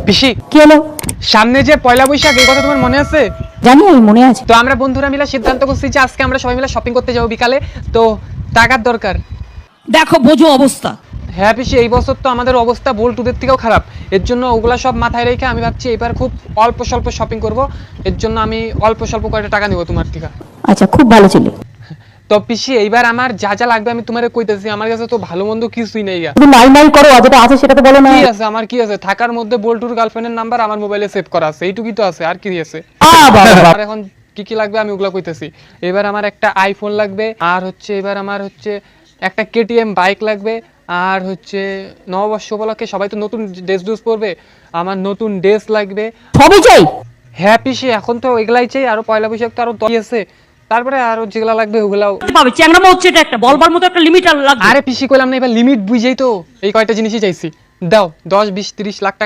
পিসি কি হলো? সামনে যে পয়লা বৈশাখ, এই কথা তোমার মনে আছে? জানি, আমি মনে আছে। তো আমরা বন্ধুরা মিলে সিদ্ধান্ত করছি যে আজকে আমরা সবাই মিলে শপিং করতে যাবো বিকালে। তো টাকার দরকার। দেখো বোঝো অবস্থা। হ্যাঁ পিসি, এই বছর তো আমাদের অবস্থা বল্টুদের থেকেও খারাপ। এর জন্য ওগুলা সব মাথায় রেখে আমি ভাবছি এবার খুব অল্প স্বল্প শপিং করব। এর জন্য আমি অল্প স্বল্প কয়টা টাকা নিব তোমার থেকে। আচ্ছা, খুব ভালো ছিল। তো পিসি এইবার আমার যা যা লাগবে আমি তোমারে কইতেছি, আমার কাছে তো ভালো মন্দ কিছুই নেই গা। তুমি নাই নাই করো, যেটা আছে সেটা তো বলো না। কি আছে আমার, কি আছে? থাকার মধ্যে বল্টুর গার্লফ্রেন্ডের নাম্বার আমার মোবাইলে সেভ করা আছে, এইটুকুই তো আছে, আর কি আছে? আর এখন কি কি লাগবে আমি ওগুলা কইতেছি। এবার আমার একটা আইফোন লাগবে, আর হচ্ছে এবার আমার হচ্ছে একটা কেটিএম বাইক লাগবে, আর হচ্ছে নববর্ষ উপলক্ষে সবাই তো নতুন ড্রেস পরবে, আমার নতুন ড্রেস লাগবে। সবই চাই। হ্যাঁ পিসি, এখন তো এগুলাই চাই, আরো পয়লা বৈশাখ তো আরো 10 আছে, তারপরে আরো যেগুলা লাগবে ওগুলাও পাবে। চ্যাংড়ামো হচ্ছে এটা, একটা বলবার মতো একটা লিমিট আর লাগবে। আরে পিসি কইলাম না, এবার লিমিট বুঝেই তো এই কয়টা জিনিসই চাইছি। দাও 10 20 30 লাখ টাকা।